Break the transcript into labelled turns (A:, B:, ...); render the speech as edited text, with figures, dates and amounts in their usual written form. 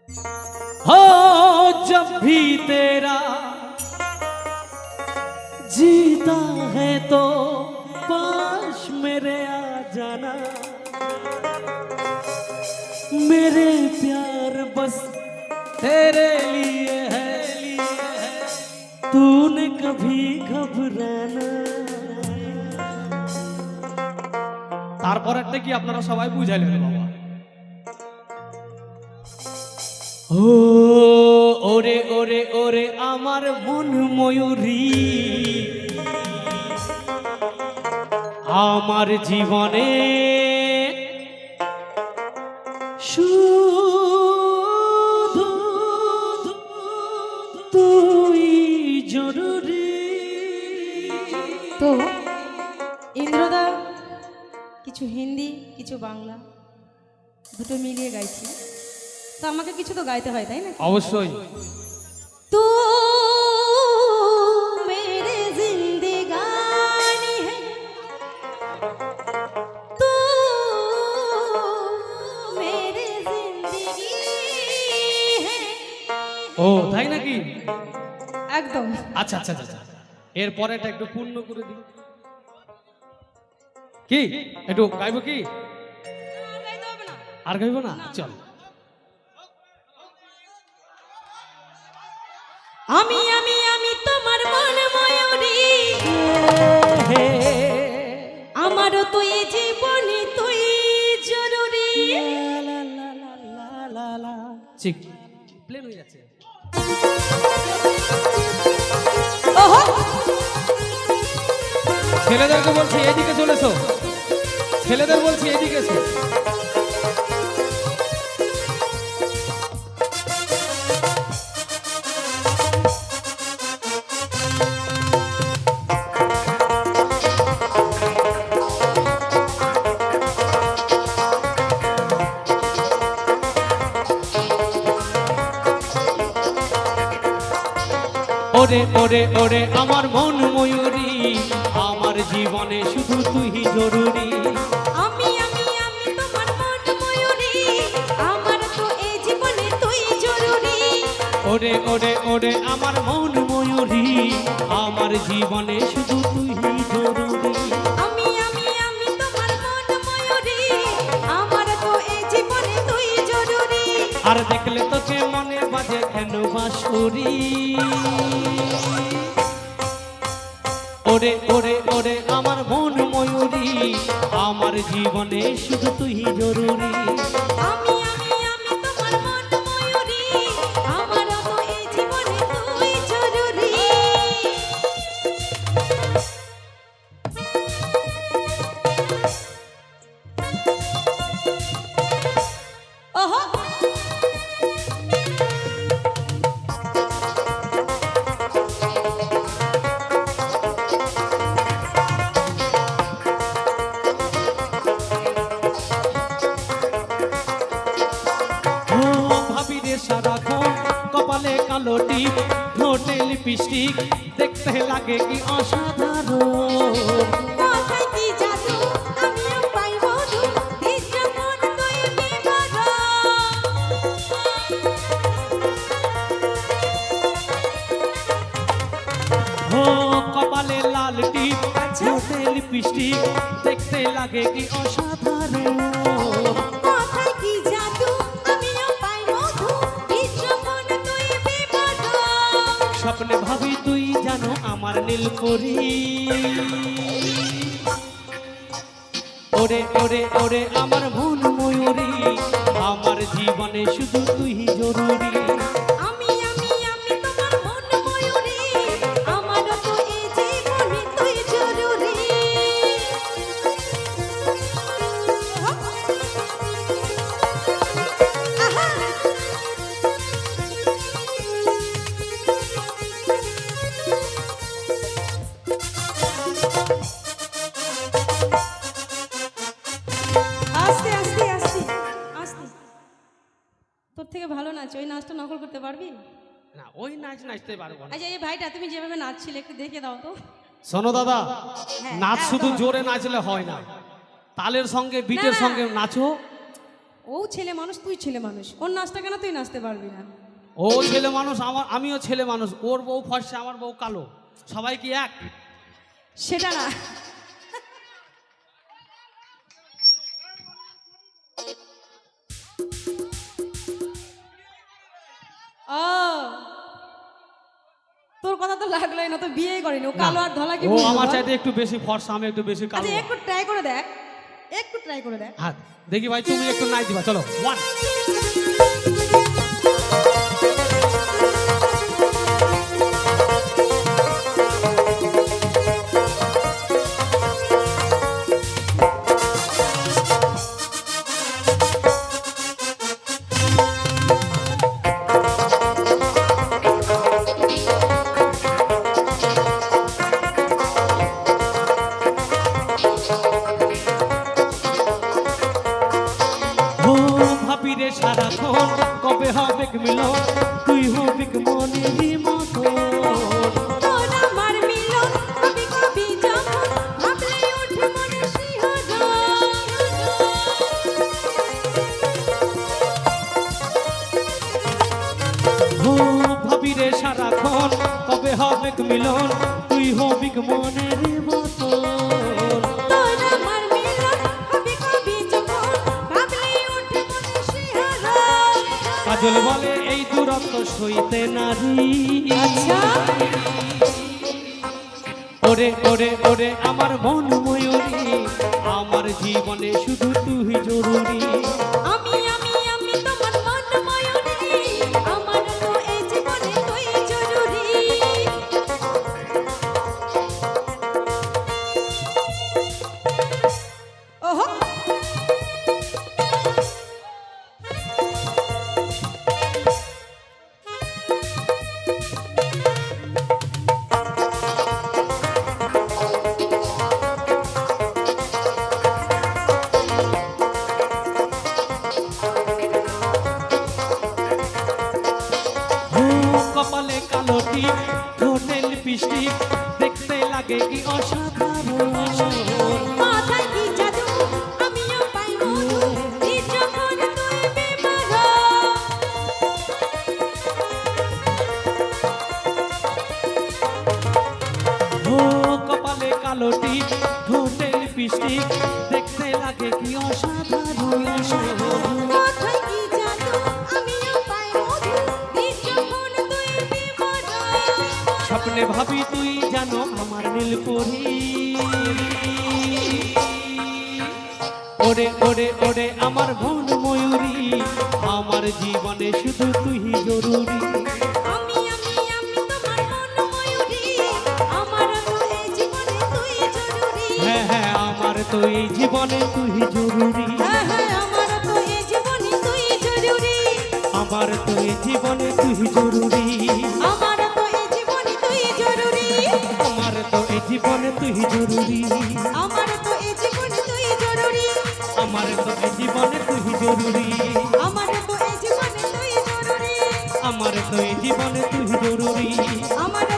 A: हो जब भी तेरा जीता है तो पास मेरे आ जाना, मेरे प्यार बस तेरे लिए है, तूने कभी घबराना। তারপরেরটা কি আপনারা সবাই বুঝাইলেন বাবা? ও ওরে ওরে ওরে আমার মন ময়ূরী, আমার জীবনে শুধু তুই জরুরি।
B: তো ইন্দ্রদা কিছু হিন্দি কিছু বাংলা দুটো মিলিয়ে গাইছি, তো আমাকে কিছু তো গাইতে হয়, তাই না?
A: অবশ্যই।
B: তো মেরে জিন্দেগানি है, তো মেরে জিন্দেগি है।
A: ও তাই নাকি?
B: একদম।
A: আচ্ছা আচ্ছা আচ্ছা, এরপরেটা একটু পূর্ণ করে দিই। কি একটু গাইবো কি? আর গাইবো না? চল।
B: আমি আমি আমি তোমার মন ময়ূরী, আমারও তো এই জীবনে তুই জরুরি।
A: ঠিক প্লেন হয়ে যাচ্ছে।
B: ওহো,
A: ছেলেদেরকে বলছি এদিকে চলেছো, ছেলেদের বলছি এদিকে এসো। ওরে ওরে ওরে আমার মন ময়ূরী, আমার জীবনে শুধু তুই জরুরি।
B: আমি আমি আমি তোমার মন ময়ূরী, আমার তো এই জীবনে তুই জরুরি।
A: ওরে ওরে ওরে আমার মন ময়ূরী, আমার জীবনে শুধু তুই জরুরি।
B: আমি আমি আমি তোমার মন ময়ূরী, আমার তো এই জীবনে তুই জরুরি।
A: আর দেখলে তোকে মনে বাজে কেন বাঁশুরি। ওরে ওরে ওরে আমার মন ময়ূরী, আমার জীবনে শুধু তুই জরুরি।
B: আমি আমি আমি তোমার মন ময়ূরী, আমার তো এই জীবনে তুই জরুরি। ওহো,
A: ও ভাবি রে সারাক্ষণ কপালে কালো টিপ, ঠোঁটে লিপস্টিক, দেখতে লাগে কি অসাধারণ।
B: কথায় কি জাদু, আমিও পাই মধু, দিচ্ছ মন তুই বিবরণ।
A: ও কপালে লাল টিপ, ঠোঁটে লিপস্টিক, দেখতে লাগে কি অসাধারণ।
B: কথায় কি জাদু, আমিও পাই মধু, দিচ্ছ মন তুই বিবরণ।
A: স্বপ্নে ভাবি তুই জানো আমার নীলপরি। ওরে ওরে ওরে আমার মন ময়ূরী, আমার জীবনে শুধু তুই জরুরি।
B: আমি আমি আমি তোমার মন ময়ূরী, আমার তো এই জীবনে তুই জরুরি। আহা, আস্তে আস্তে আস্তে আস্তে। তোর থেকে ভালো নাচ, ওই নাচটা নকল করতে পারবি?
A: না ওই নাচ নাচতে পারবো না।
B: আচ্ছা এই ভাইটা তুমি যেভাবে নাচছিলে একটু দেখে দাও তো।
A: শোনো দাদা,
B: হ্যাঁ,
A: নাচ শুধু
B: একদম।
A: জোরে নাচলে হয় না, তালের সঙ্গে বিটের
B: না, না।
A: সঙ্গে নাচো,
B: ও ছেলে মানুষ, তুই ছেলে মানুষ, ওর নাচটা কেন তুই নাচতে পারবি না?
A: ও ছেলে মানুষ, আমিও ছেলে মানুষ। ওর বউ ফর্সা, আমার বউ কালো, সবাই কি এক?
B: সেটা না, ও তোর কথা তো লাগলোই না, তো বিয়েই করিনি। ও কালো আর ধলা কি
A: ও
B: বুঝবো
A: আমার
B: বল?
A: চাইতে একটু বেশি ফর্সা, আমি একটু বেশি কালো।
B: আচ্ছা একটু ট্রাই করে দেখ, একটু ট্রাই করে দেখ।
A: হ্যাঁ দেখি ভাই, তুমি একটু নাই দিবা, চলো ওয়ান। ও ভাবি রে সারাক্ষণ কবে হবে মিলন, তুই হবি মনের মতো।
B: তোর আমার মিলন কবি কবি যখন ভাবলে ওঠে মনে শিহরণ।
A: ও ভাবি রে সারাক্ষণ কবে হবে মিলন, তুই হবি মনের মতো।
B: তোর আমার মিলন কবি কবি যখন ভাবলে ওঠে মনে শিহরণ।
A: কাজল বলে এই দূরত্ব সইতে নারী।
B: আচ্ছা
A: ওরে ওরে ওরে আমার মন ময়ূরী, আমার জীবনে শুধু তুই জরুরি।
B: আমি তোমার মন ময়ূরী, আমার তো এই জীবনে তুই জরুরি। ওহো
A: ও কপালে কালো টিপ, ঠোঁটে লিপস্টিক, দেখতে লাগে কি অসাধারণ।
B: মাথায় কি জাদু, আমিও পাই মধু, এই যখন তুই বিমার।
A: ও কপালে কালো টিপ, ঠোঁটে লিপস্টিক, দেখতে লাগে কি অসাধারণ।
B: মাথায় কি জাদু, আমিও পাই মধু, এই যখন তুই বিমার।
A: স্বপ্নে ভাবি তুই জানো আমার নীলপরি। ওরে ওরে ওরে আমার মন ময়ূরী, আমার জীবনে শুধু তুই জরুরি।
B: আমি তোমার মন ময়ূরী, আমার তো এই জীবনে তুই জরুরি।
A: হ্যাঁ হ্যাঁ আমার তো এই জীবনে তুই জরুরি।
B: হ্যাঁ হ্যাঁ আমার তো এই জীবনে তুই জরুরি।
A: আমার তো এই জীবনে তুই জরুরি।
B: আমার তো এই জীবনে তুই জরুরি।
A: আমার তো এই জীবনে তুই জরুরি।
B: আমার তো এই জীবনে তুই জরুরি।
A: আমার তো এই জীবনে তুই জরুরি।
B: আমার তো এই জীবনে তুই জরুরি।
A: আমার তো এই জীবনে তুই জরুরি।
B: আমার